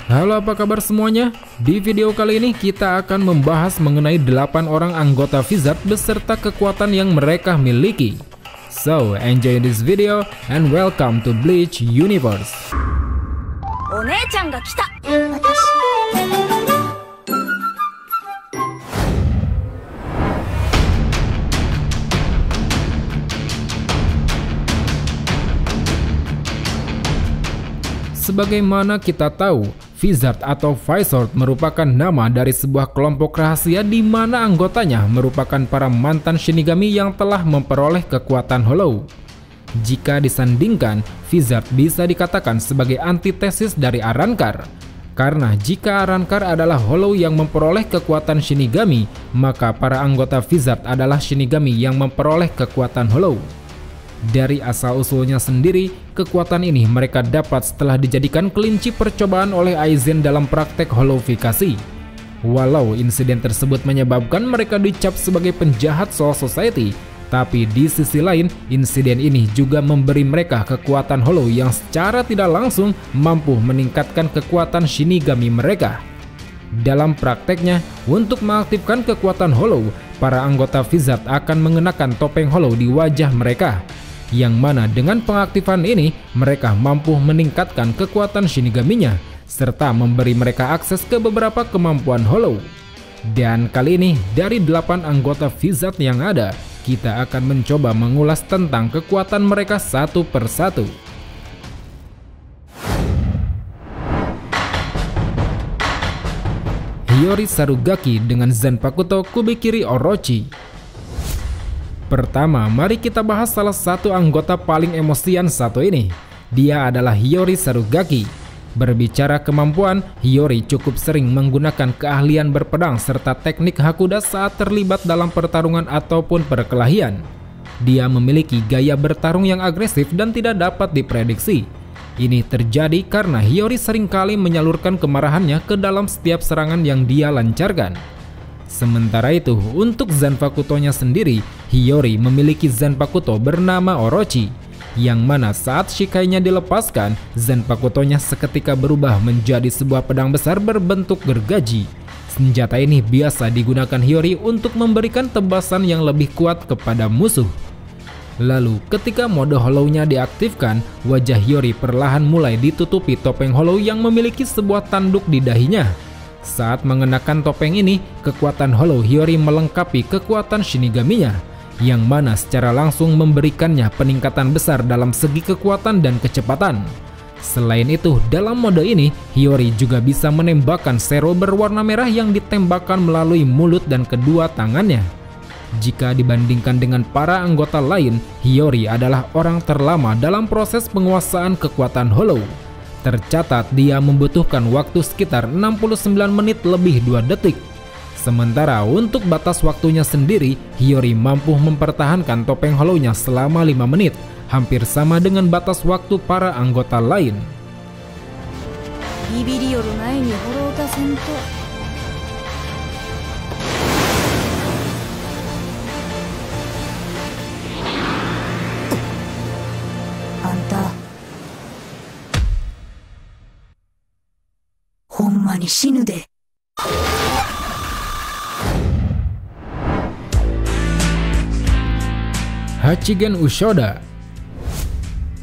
Halo, apa kabar semuanya? Di video kali ini kita akan membahas mengenai 8 orang anggota Vizard beserta kekuatan yang mereka miliki. So, enjoy this video and welcome to Bleach Universe. Onechan ga kita. Sebagaimana kita tahu, Vizard atau Vizord merupakan nama dari sebuah kelompok rahasia di mana anggotanya merupakan para mantan Shinigami yang telah memperoleh kekuatan Hollow. Jika disandingkan, Vizard bisa dikatakan sebagai antitesis dari Arrancar. Karena jika Arrancar adalah Hollow yang memperoleh kekuatan Shinigami, maka para anggota Vizard adalah Shinigami yang memperoleh kekuatan Hollow. Dari asal-usulnya sendiri, kekuatan ini mereka dapat setelah dijadikan kelinci percobaan oleh Aizen dalam praktek holofikasi. Walau insiden tersebut menyebabkan mereka dicap sebagai penjahat Soul Society, tapi di sisi lain, insiden ini juga memberi mereka kekuatan Hollow yang secara tidak langsung mampu meningkatkan kekuatan Shinigami mereka. Dalam prakteknya, untuk mengaktifkan kekuatan Hollow, para anggota Vizard akan mengenakan topeng Hollow di wajah mereka, yang mana dengan pengaktifan ini mereka mampu meningkatkan kekuatan Shinigaminya serta memberi mereka akses ke beberapa kemampuan Hollow. Dan kali ini dari 8 anggota Vizard yang ada, kita akan mencoba mengulas tentang kekuatan mereka satu persatu. Hiyori Sarugaki dengan Zanpakuto Kubikiri Orochi. Pertama, mari kita bahas salah satu anggota paling emosian satu ini. Dia adalah Hiyori Sarugaki. Berbicara kemampuan, Hiyori cukup sering menggunakan keahlian berpedang serta teknik Hakuda saat terlibat dalam pertarungan ataupun perkelahian. Dia memiliki gaya bertarung yang agresif dan tidak dapat diprediksi. Ini terjadi karena Hiyori seringkali menyalurkan kemarahannya ke dalam setiap serangan yang dia lancarkan. Sementara itu, untuk Zanpakuto-nya sendiri, Hiyori memiliki Zanpakuto bernama Orochi, yang mana saat Shikai-nya dilepaskan, Zanpakuto-nya seketika berubah menjadi sebuah pedang besar berbentuk gergaji. Senjata ini biasa digunakan Hiyori untuk memberikan tebasan yang lebih kuat kepada musuh. Lalu, ketika mode Hollow-nya diaktifkan, wajah Hiyori perlahan mulai ditutupi topeng Hollow yang memiliki sebuah tanduk di dahinya. Saat mengenakan topeng ini, kekuatan Hollow Hiyori melengkapi kekuatan Shinigaminya, yang mana secara langsung memberikannya peningkatan besar dalam segi kekuatan dan kecepatan. Selain itu, dalam mode ini, Hiyori juga bisa menembakkan Zero berwarna merah yang ditembakkan melalui mulut dan kedua tangannya. Jika dibandingkan dengan para anggota lain, Hiyori adalah orang terlama dalam proses penguasaan kekuatan Hollow. Tercatat dia membutuhkan waktu sekitar 69 menit lebih 2 detik. Sementara untuk batas waktunya sendiri, Hiyori mampu mempertahankan topeng Hollow-nya selama 5 menit, hampir sama dengan batas waktu para anggota lain. Hachigen Usoda.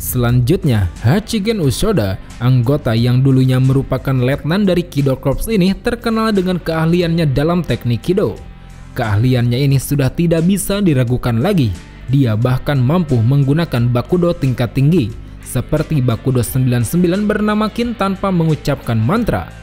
Selanjutnya, Hachigen Usoda, anggota yang dulunya merupakan letnan dari Kido Corps ini, terkenal dengan keahliannya dalam teknik Kido. Keahliannya ini sudah tidak bisa diragukan lagi. Dia bahkan mampu menggunakan Bakudo tingkat tinggi, seperti Bakudo 99 bernama Kin tanpa mengucapkan mantra.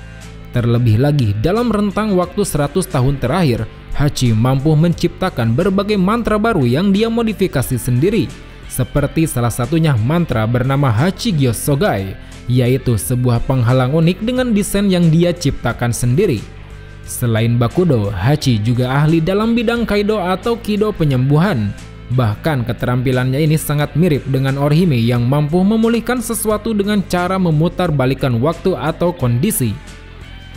Terlebih lagi, dalam rentang waktu 100 tahun terakhir, Hachi mampu menciptakan berbagai mantra baru yang dia modifikasi sendiri, seperti salah satunya mantra bernama Hachigyo Sogai, yaitu sebuah penghalang unik dengan desain yang dia ciptakan sendiri. Selain Bakudo, Hachi juga ahli dalam bidang Kaido atau Kido penyembuhan. Bahkan keterampilannya ini sangat mirip dengan Orihime yang mampu memulihkan sesuatu dengan cara memutar balikan waktu atau kondisi.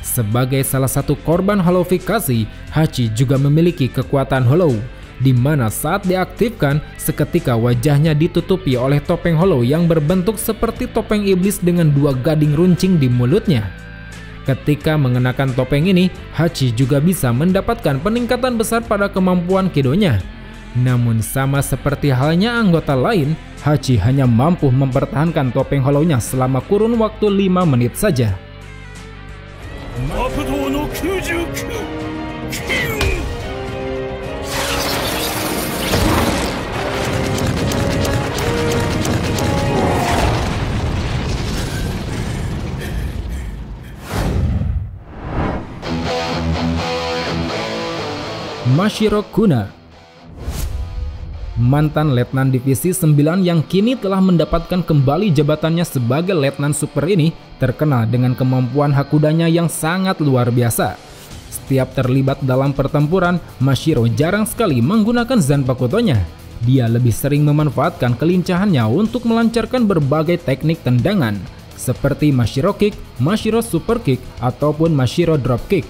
Sebagai salah satu korban holofikasi, Hachi juga memiliki kekuatan Hollow, di mana saat diaktifkan, seketika wajahnya ditutupi oleh topeng Hollow yang berbentuk seperti topeng iblis dengan 2 gading runcing di mulutnya. Ketika mengenakan topeng ini, Hachi juga bisa mendapatkan peningkatan besar pada kemampuan Kidonya. Namun sama seperti halnya anggota lain, Hachi hanya mampu mempertahankan topeng hollow-nya selama kurun waktu 5 menit saja. Mashiro Kuna, mantan letnan divisi 9 yang kini telah mendapatkan kembali jabatannya sebagai letnan super ini, terkenal dengan kemampuan hakudanya yang sangat luar biasa. Setiap terlibat dalam pertempuran, Mashiro jarang sekali menggunakan Zanpakuto-nya. Dia lebih sering memanfaatkan kelincahannya untuk melancarkan berbagai teknik tendangan, seperti Mashiro Kick, Mashiro Super Kick, ataupun Mashiro Drop Kick.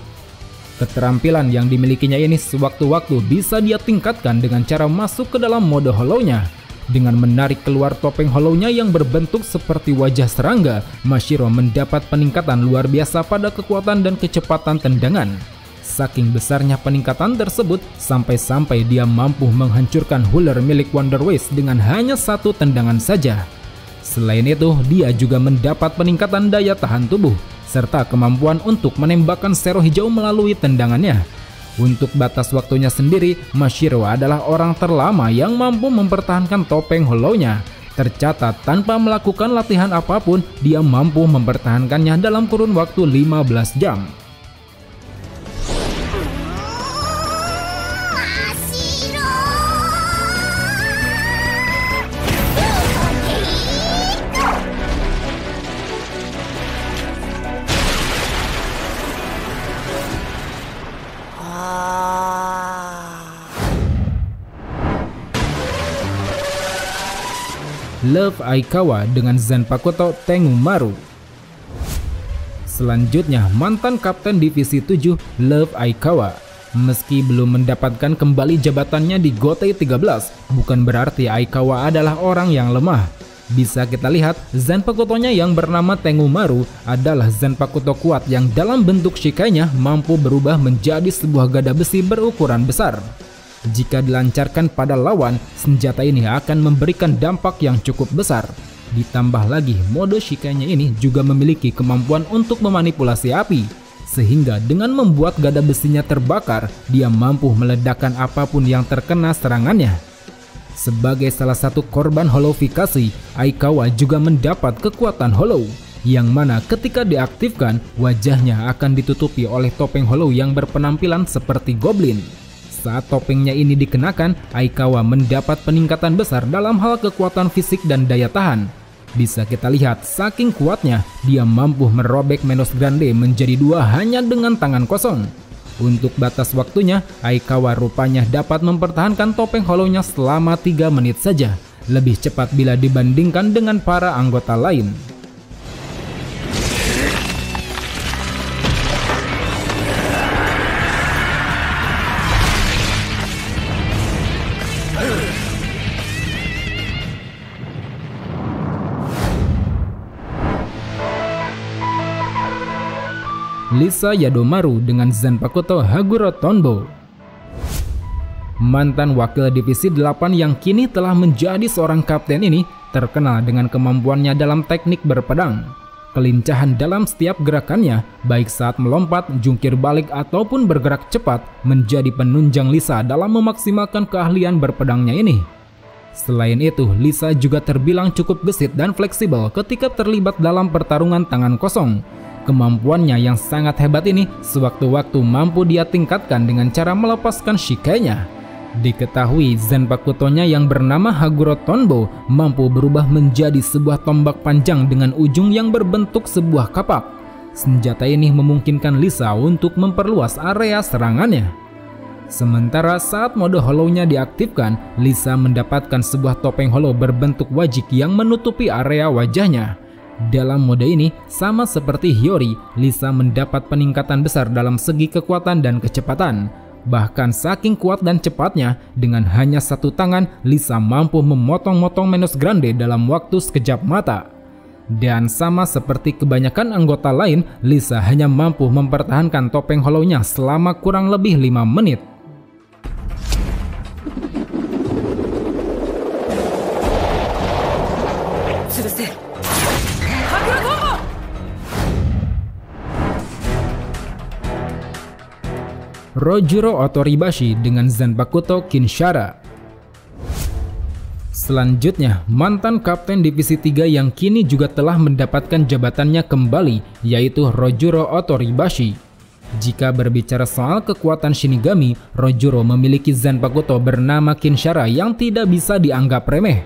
Keterampilan yang dimilikinya ini sewaktu-waktu bisa dia tingkatkan dengan cara masuk ke dalam mode hollow-nya. Dengan menarik keluar topeng hollow-nya yang berbentuk seperti wajah serangga, Mashiro mendapat peningkatan luar biasa pada kekuatan dan kecepatan tendangan. Saking besarnya peningkatan tersebut, sampai-sampai dia mampu menghancurkan Huller milik Wonder Waste dengan hanya satu tendangan saja. Selain itu, dia juga mendapat peningkatan daya tahan tubuh, serta kemampuan untuk menembakkan sero hijau melalui tendangannya. Untuk batas waktunya sendiri, Mashiro adalah orang terlama yang mampu mempertahankan topeng hollow-nya. Tercatat tanpa melakukan latihan apapun, dia mampu mempertahankannya dalam kurun waktu 15 jam. Love Aikawa dengan Zanpakuto Tengumaru. Selanjutnya, mantan kapten divisi 7 Love Aikawa. Meski belum mendapatkan kembali jabatannya di GOTY 13, bukan berarti Aikawa adalah orang yang lemah. Bisa kita lihat, Zanpakuto-nya yang bernama Tengumaru adalah Zanpakuto kuat yang dalam bentuk Shikai-nya mampu berubah menjadi sebuah gada besi berukuran besar. Jika dilancarkan pada lawan, senjata ini akan memberikan dampak yang cukup besar. Ditambah lagi, mode Shikai-nya ini juga memiliki kemampuan untuk memanipulasi api, sehingga dengan membuat gada besinya terbakar, dia mampu meledakkan apapun yang terkena serangannya. Sebagai salah satu korban hollowifikasi, Aikawa juga mendapat kekuatan hollow, yang mana ketika diaktifkan, wajahnya akan ditutupi oleh topeng hollow yang berpenampilan seperti goblin. Saat topengnya ini dikenakan, Aikawa mendapat peningkatan besar dalam hal kekuatan fisik dan daya tahan. Bisa kita lihat, saking kuatnya, dia mampu merobek Menos Grande menjadi 2 hanya dengan tangan kosong. Untuk batas waktunya, Aikawa rupanya dapat mempertahankan topeng hollow-nya selama 3 menit saja, lebih cepat bila dibandingkan dengan para anggota lain. Lisa Yadomaru dengan Zanpakuto Haguro Tonbo. Mantan wakil divisi 8 yang kini telah menjadi seorang kapten ini terkenal dengan kemampuannya dalam teknik berpedang. Kelincahan dalam setiap gerakannya, baik saat melompat, jungkir balik ataupun bergerak cepat, menjadi penunjang Lisa dalam memaksimalkan keahlian berpedangnya ini. Selain itu, Lisa juga terbilang cukup gesit dan fleksibel ketika terlibat dalam pertarungan tangan kosong. Kemampuannya yang sangat hebat ini sewaktu-waktu mampu dia tingkatkan dengan cara melepaskan Shikai-nya. Diketahui Zanpakuto-nya yang bernama Haguro Tonbo mampu berubah menjadi sebuah tombak panjang dengan ujung yang berbentuk sebuah kapak. Senjata ini memungkinkan Lisa untuk memperluas area serangannya. Sementara saat mode hollow-nya diaktifkan, Lisa mendapatkan sebuah topeng hollow berbentuk wajik yang menutupi area wajahnya. Dalam mode ini, sama seperti Hiyori, Lisa mendapat peningkatan besar dalam segi kekuatan dan kecepatan. Bahkan saking kuat dan cepatnya, dengan hanya satu tangan, Lisa mampu memotong-motong Menos Grande dalam waktu sekejap mata. Dan sama seperti kebanyakan anggota lain, Lisa hanya mampu mempertahankan topeng hollow-nya selama kurang lebih 5 menit. Rojuro Otoribashi dengan Zanpakuto Kinshara. Selanjutnya, mantan kapten divisi 3 yang kini juga telah mendapatkan jabatannya kembali, yaitu Rojuro Otoribashi. Jika berbicara soal kekuatan Shinigami, Rojuro memiliki Zanpakuto bernama Kinshara yang tidak bisa dianggap remeh.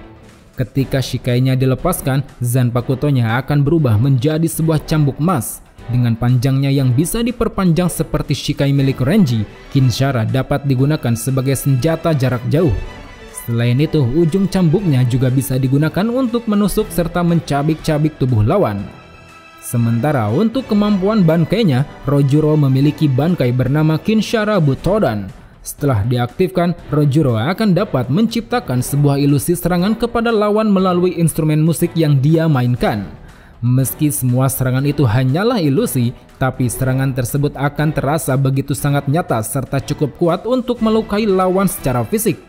Ketika Shikainya dilepaskan, Zanpakutonya akan berubah menjadi sebuah cambuk emas. Dengan panjangnya yang bisa diperpanjang seperti Shikai milik Renji, Kinshara dapat digunakan sebagai senjata jarak jauh. Selain itu, ujung cambuknya juga bisa digunakan untuk menusuk serta mencabik-cabik tubuh lawan. Sementara untuk kemampuan bankainya, Rojuro memiliki bankai bernama Kinshara Butodan. Setelah diaktifkan, Rojuro akan dapat menciptakan sebuah ilusi serangan kepada lawan melalui instrumen musik yang dia mainkan. Meski semua serangan itu hanyalah ilusi, tapi serangan tersebut akan terasa begitu sangat nyata serta cukup kuat untuk melukai lawan secara fisik.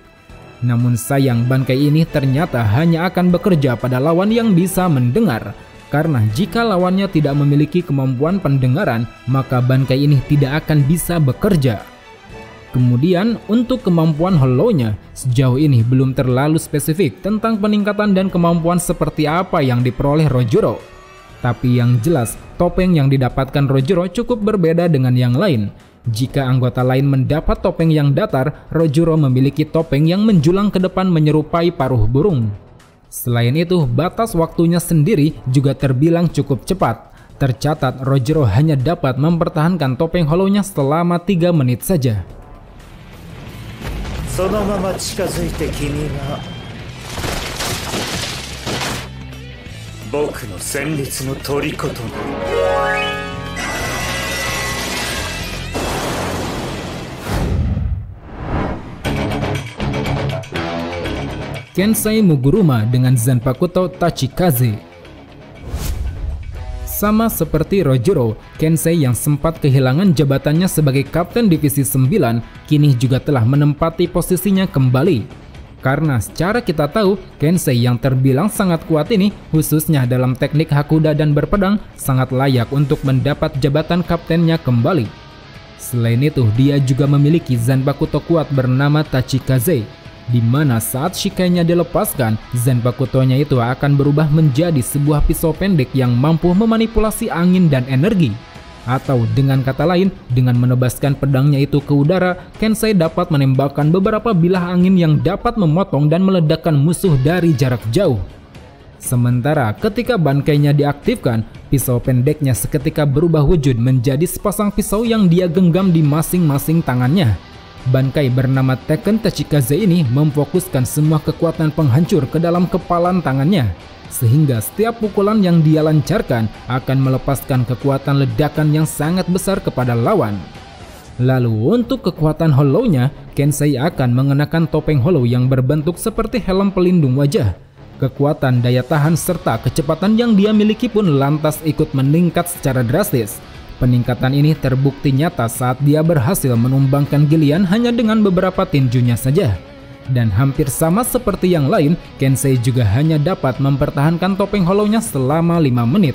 Namun sayang, bankai ini ternyata hanya akan bekerja pada lawan yang bisa mendengar. Karena jika lawannya tidak memiliki kemampuan pendengaran, maka bankai ini tidak akan bisa bekerja. Kemudian untuk kemampuan hollow-nya, sejauh ini belum terlalu spesifik tentang peningkatan dan kemampuan seperti apa yang diperoleh Rojuro. Tapi yang jelas, topeng yang didapatkan Rojuro cukup berbeda dengan yang lain. Jika anggota lain mendapat topeng yang datar, Rojuro memiliki topeng yang menjulang ke depan menyerupai paruh burung. Selain itu, batas waktunya sendiri juga terbilang cukup cepat. Tercatat Rojuro hanya dapat mempertahankan topeng hollow-nya selama 3 menit saja. Kensei Muguruma dengan Zanpakuto Tachikaze. Sama seperti Rojuro, Kensei yang sempat kehilangan jabatannya sebagai kapten divisi 9 kini juga telah menempati posisinya kembali. Karena secara kita tahu, Kensei yang terbilang sangat kuat ini, khususnya dalam teknik Hakuda dan berpedang, sangat layak untuk mendapat jabatan kaptennya kembali. Selain itu, dia juga memiliki Zanpakuto kuat bernama Tachikaze, di mana saat Shikainya dilepaskan, Zanpakutonya itu akan berubah menjadi sebuah pisau pendek yang mampu memanipulasi angin dan energi. Atau dengan kata lain, dengan menebaskan pedangnya itu ke udara, Kensei dapat menembakkan beberapa bilah angin yang dapat memotong dan meledakkan musuh dari jarak jauh. Sementara ketika bankainya diaktifkan, pisau pendeknya seketika berubah wujud menjadi sepasang pisau yang dia genggam di masing-masing tangannya. Bankai bernama Tekken Tachikaze ini memfokuskan semua kekuatan penghancur ke dalam kepalan tangannya, sehingga setiap pukulan yang dia lancarkan akan melepaskan kekuatan ledakan yang sangat besar kepada lawan. Lalu untuk kekuatan hollow-nya, Kensei akan mengenakan topeng hollow yang berbentuk seperti helm pelindung wajah. Kekuatan daya tahan serta kecepatan yang dia miliki pun lantas ikut meningkat secara drastis. Peningkatan ini terbukti nyata saat dia berhasil menumbangkan Gillian hanya dengan beberapa tinjunya saja. Dan hampir sama seperti yang lain, Kensei juga hanya dapat mempertahankan topeng hollow-nya selama 5 menit.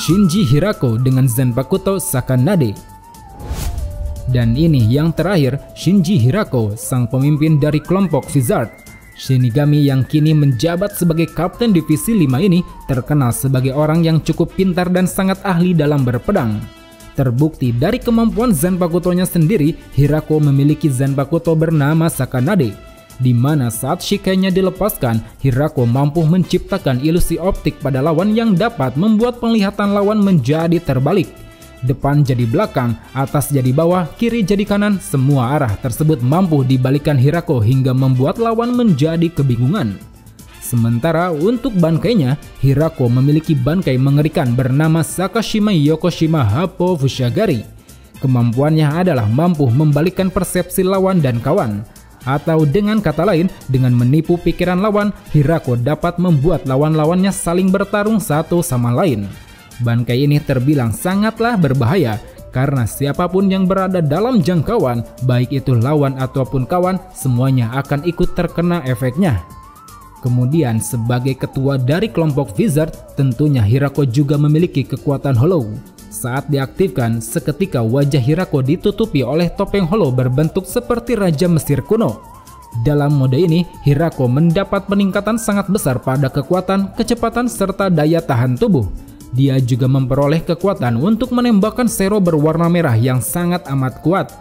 Shinji Hirako dengan Zanpakuto Sakanade. Dan ini yang terakhir, Shinji Hirako, sang pemimpin dari kelompok Vizard. Shinigami yang kini menjabat sebagai kapten divisi 5 ini terkenal sebagai orang yang cukup pintar dan sangat ahli dalam berpedang. Terbukti dari kemampuan Zanpakutonya sendiri, Hirako memiliki Zanpakuto bernama Sakanade, di mana saat Shikainya dilepaskan, Hirako mampu menciptakan ilusi optik pada lawan yang dapat membuat penglihatan lawan menjadi terbalik. depan jadi belakang, atas jadi bawah, kiri jadi kanan, semua arah tersebut mampu dibalikan Hirako hingga membuat lawan menjadi kebingungan. Sementara untuk bankainya, Hirako memiliki bangkai mengerikan bernama Sakashima Yokoshima Happo Fushigari. Kemampuannya adalah mampu membalikkan persepsi lawan dan kawan. Atau dengan kata lain, dengan menipu pikiran lawan, Hirako dapat membuat lawan-lawannya saling bertarung satu sama lain. Bangkai ini terbilang sangatlah berbahaya, karena siapapun yang berada dalam jangkauan, baik itu lawan ataupun kawan, semuanya akan ikut terkena efeknya. Kemudian sebagai ketua dari kelompok Wizard, tentunya Hirako juga memiliki kekuatan Hollow. Saat diaktifkan, seketika wajah Hirako ditutupi oleh topeng Hollow berbentuk seperti Raja Mesir kuno. Dalam mode ini, Hirako mendapat peningkatan sangat besar pada kekuatan, kecepatan, serta daya tahan tubuh. Dia juga memperoleh kekuatan untuk menembakkan Zero berwarna merah yang sangat amat kuat.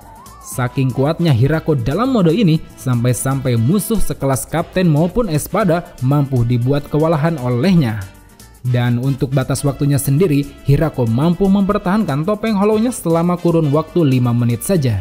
Saking kuatnya Hirako dalam mode ini, sampai-sampai musuh sekelas Kapten maupun Espada mampu dibuat kewalahan olehnya. Dan untuk batas waktunya sendiri, Hirako mampu mempertahankan topeng Hollow-nya selama kurun waktu 5 menit saja.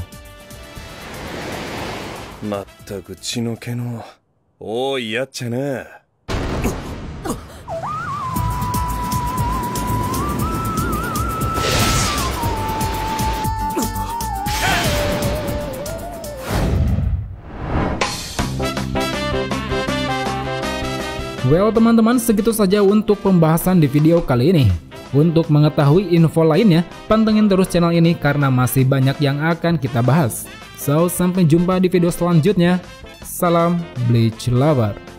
Well teman-teman, segitu saja untuk pembahasan di video kali ini. Untuk mengetahui info lainnya, pantengin terus channel ini karena masih banyak yang akan kita bahas. So, sampai jumpa di video selanjutnya. Salam Bleach Lover.